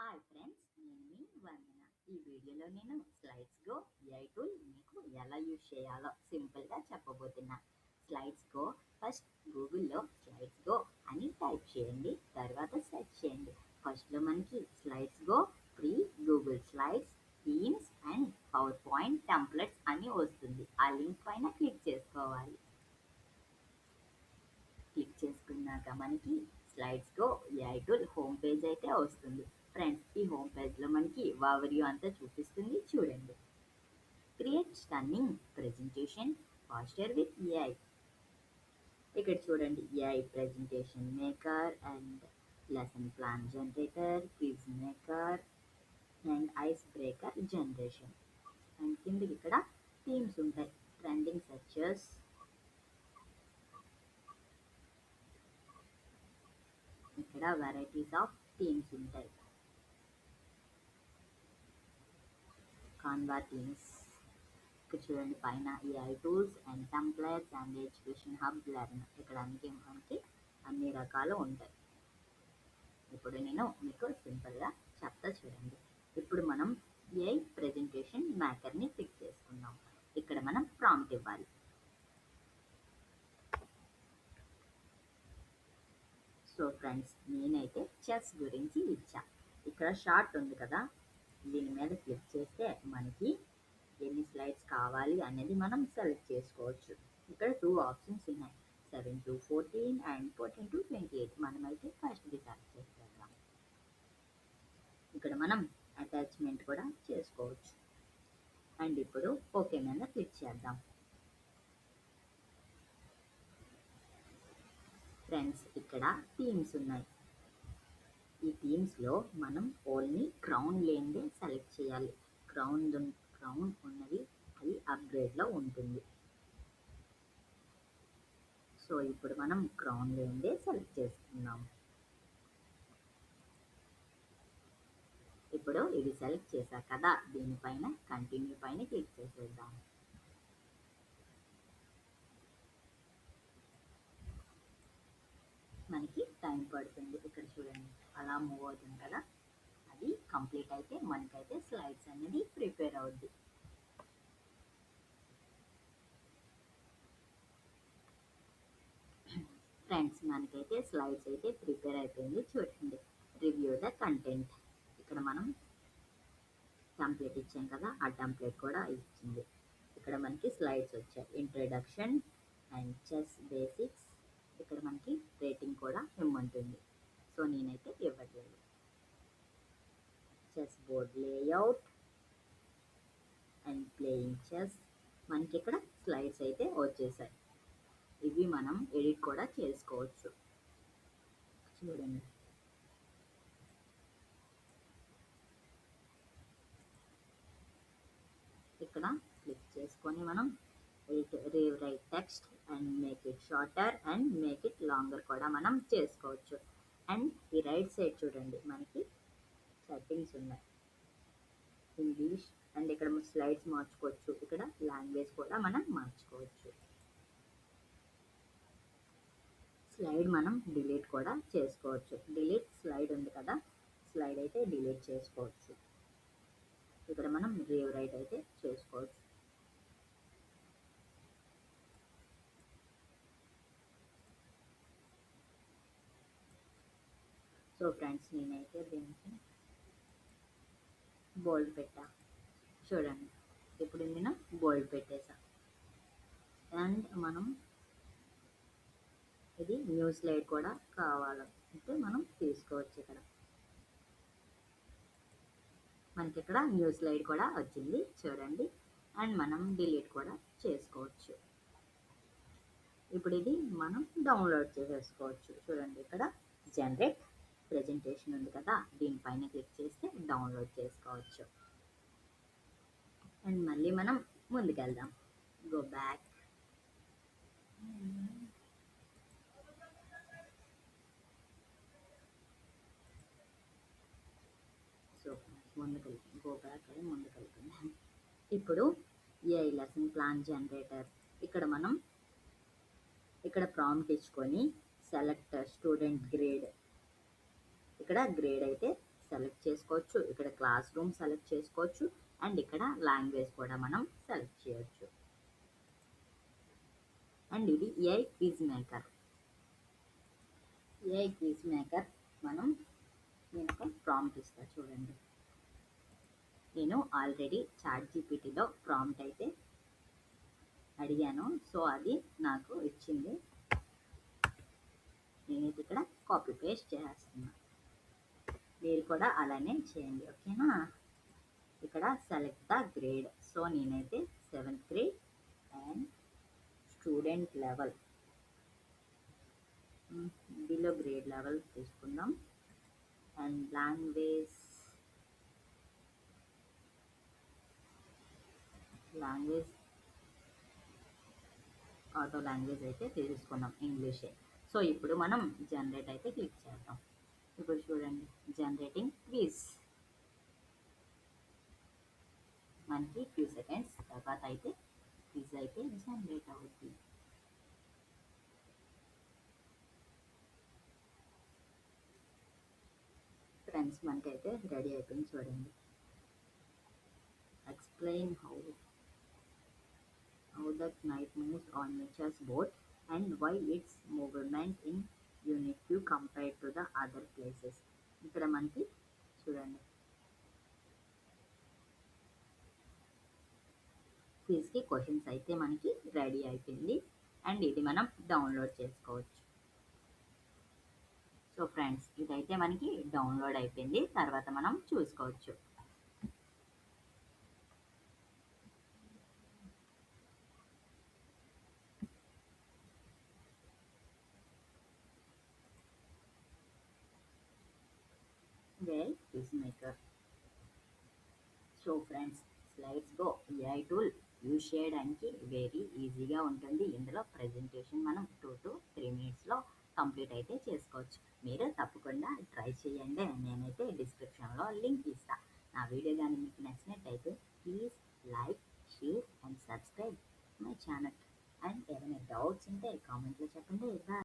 Hi friends, నేను మీ వందన. ఈ వీడియోలో నేను స్లైడ్స్ గో ఏఐ టూల్ మీకు ఎలా యూజ్ చేయాలో సింపుల్గా చెప్పబోతున్నా. స్లైడ్స్ గో ఫస్ట్ గూగుల్లో స్లైడ్స్ గో అని టైప్ చేయండి, తర్వాత సెర్చ్ చేయండి. ఫస్ట్లో మనకి slides go free Google slides themes and power point templates అని వస్తుంది. ఆ లింక్ పైన క్లిక్ చేసుకోవాలి. క్లిక్ చేసుకున్నాక మనకి slides go AI tool home page అయితే వస్తుంది. ఫ్రెండ్స్, ఈ హోమ్ పేజ్లో మనకి ఓవర్వ్యూ అంతా చూపిస్తుంది, చూడండి. Create stunning presentation faster with AI. ఇక్కడ చూడండి, AI presentation maker and lesson plan generator, quiz maker and ice breaker generation. And కిందకి ఇక్కడ థీమ్స్ ఉంటాయి, ట్రెండింగ్ సెర్చర్స్, ఇక్కడ వెరైటీస్ ఆఫ్ థీమ్స్ ఉంటాయి, కాన్వా థీమ్స్. ఇక్కడ చూడండి పైన AI tools and templates and education hub learn. ఇక్కడ మనకి అన్ని రకాలు ఉంటాయి. ఇప్పుడు నేను మీకు సింపుల్గా చెప్తా, చూడండి. ఇప్పుడు మనం ఏఐ ప్రెజెంటేషన్ మేకర్ని క్లిక్ చేసుకుందాం. ఇక్కడ మనం ప్రాంప్ట్ ఇవ్వాలి. సో ఫ్రెండ్స్, నేనైతే చెస్ గురించి ఇచ్చా. ఇక్కడ షార్ట్ ఉంది కదా, దీని మీద క్లిక్ చేస్తే మనకి ఎన్ని స్లైడ్స్ కావాలి అనేది మనం సెలెక్ట్ చేసుకోవచ్చు. ఇక్కడ 2 ఆప్షన్స్ ఉన్నాయి, 7 to 14 అండ్ 14 to 28. మనమైతే ఫస్ట్ది సెలెక్ట్ చేసేద్దాం. ఇక్కడ మనం అటాచ్మెంట్ కూడా చేసుకోవచ్చు. అండ్ ఇప్పుడు ఓకే మీద క్లిక్ చేద్దాం. ఫ్రెండ్స్, ఇక్కడ థీమ్స్ ఉన్నాయి. ఈ థీమ్స్లో మనం ఓన్లీ క్రౌన్ లేనిదే సెలెక్ట్ చేయాలి. క్రౌన్ ఉన్నది అది అప్గ్రేడ్లో ఉంటుంది. సో ఇప్పుడు మనం క్రౌన్ లేనిదే సెలెక్ట్ చేసుకుందాం. ఇప్పుడు ఇది సెలెక్ట్ చేశా కదా, దీనిపైన కంటిన్యూ పైన క్లిక్ చేసేద్దాం. మనకి టైం పడుతుంది. ఇక్కడ చూడండి, అలా మూవ్ అవుతుంది కదా, అది కంప్లీట్ అయితే మనకైతే స్లైడ్స్ అనేది ప్రిపేర్ అవుద్ది. ఫ్రెండ్స్, మనకైతే స్లైడ్స్ అయితే ప్రిపేర్ అయిపోయింది, చూడండి. Review the content. ఇక్కడ మనం టెంప్లెట్ ఇచ్చాం కదా, ఆ టెంప్లెట్ కూడా ఇచ్చింది. ఇక్కడ మనకి స్లైడ్స్ వచ్చాయి, ఇంట్రడక్షన్ అండ్ చెస్ బేసిక్స్. ఇక్కడ మనకి రేటింగ్ కూడా ఇమ్మంటుంది, సో నేనైతే ఇవ్వట్లేదు. Chess board layout and playing chess. మనకి ఇక్కడ స్లైడ్స్ అయితే వచ్చేసాయి. ఇవి మనం ఎడిట్ కూడా చేసుకోవచ్చు, చూడండి. ఇక్కడ క్లిక్ చేసుకొని మనం rewrite text and make it shorter and make it longer కూడా మనం చేసుకోవచ్చు. అండ్ ఈ రైట్ సైడ్ చూడండి, మనకి సెట్టింగ్స్ ఉన్నాయి, ఇంగ్లీష్. అండ్ ఇక్కడ స్లైడ్స్ మార్చుకోవచ్చు, ఇక్కడ లాంగ్వేజ్ కూడా మనం మార్చుకోవచ్చు. స్లైడ్ మనం డిలీట్ కూడా చేసుకోవచ్చు. డిలీట్ స్లైడ్ ఉంది కదా, స్లైడ్ అయితే డిలీట్ చేసుకోవచ్చు. ఇక్కడ మనం రీరైట్ అయితే చేసుకోవచ్చు. సో ఫ్రెండ్స్, నేనైతే దీనికి బోల్డ్ పెట్టా, చూడండి. ఇప్పుడు నేను బోల్డ్ పెట్టేసా. అండ్ మనం ఇది న్యూ స్లైడ్ కూడా కావాలంటే మనం తీసుకోవచ్చు. ఇక్కడ మనకి ఇక్కడ న్యూ స్లైడ్ కూడా వచ్చింది, చూడండి. అండ్ మనం డిలీట్ కూడా చేసుకోవచ్చు. ఇప్పుడు ఇది మనం డౌన్లోడ్ చేసేసుకోవచ్చు, చూడండి. ఇక్కడ జనరేట్ ప్రెజెంటేషన్ ఉంది కదా, దీనిపైన క్లిక్ చేస్తే డౌన్లోడ్ చేసుకోవచ్చు. అండ్ మళ్ళీ మనం ముందుకెళ్దాం. Go back. So go back అని ముందుకెళ్తున్నాం. ఇప్పుడు ఏఐ లెసన్ ప్లాన్ జనరేటర్. ఇక్కడ మనం ఇక్కడ ప్రాంప్ట్ ఇచ్చుకొని సెలెక్ట్ స్టూడెంట్ గ్రేడ్, ఇక్కడ గ్రేడ్ అయితే సెలెక్ట్ చేసుకోవచ్చు, ఇక్కడ క్లాస్ రూమ్ సెలెక్ట్ చేసుకోవచ్చు, అండ్ ఇక్కడ లాంగ్వేజ్ కూడా మనం సెలెక్ట్ చేయొచ్చు. అండ్ ఇది AI quiz maker. AI quiz maker మనం నేను ఒక ప్రాంప్ట్ ఇస్తా చూడండి. నేను ఆల్రెడీ చాట్ జీపీటీలో ప్రాంప్ట్ అయితే అడిగాను, సో అది నాకు ఇచ్చింది. నేనైతే ఇక్కడ కాపీ పేస్ట్ చేస్తున్నా. మీరు కూడా అలానే చేయండి, ఓకేనా. ఇక్కడ సెలెక్ట్ ద గ్రేడ్, సో నేనైతే 7th grade and student level below grade level తీసుకుందాం. అండ్ లాంగ్వేజ్ ఆటో లాంగ్వేజ్ అయితే తీసుకున్నాం, ఇంగ్లీషే. సో ఇప్పుడు మనం జనరేట్ అయితే క్లిక్ చేద్దాం. ఇప్పుడు చూడండి, జనరేటింగ్ క్విజ్. మనకి ఫ్యూ సెకండ్స్ తర్వాత అయితే క్విజ్ అయితే జనరేట్ అవుతుంది. ఫ్రెండ్స్ మనకైతే రెడీ అయిపోయింది చూడండి. Explain how that night moves on nature's boat and why its movement in unique compared to the other places. ఇక్కడ మనకి చూడండి క్విజ్కి క్వశ్చన్స్ అయితే మనకి రెడీ అయిపోయింది, అండ్ ఇది మనం డౌన్లోడ్ చేసుకోవచ్చు. సో ఫ్రెండ్స్ ఇదైతే మనకి డౌన్లోడ్ అయిపోయింది, తర్వాత మనం చూసుకోవచ్చు. Well, quiz maker. So friends slides go AI tool use చేయడానికి వెరీ ఈజీగా ఉంటుంది. ఇందులో ప్రజెంటేషన్ మనం 2 to 3 minutesలో కంప్లీట్ అయితే చేసుకోవచ్చు. మీరు తప్పకుండా ట్రై చేయండి, నేనైతే డిస్క్రిప్షన్లో లింక్ ఇస్తాను.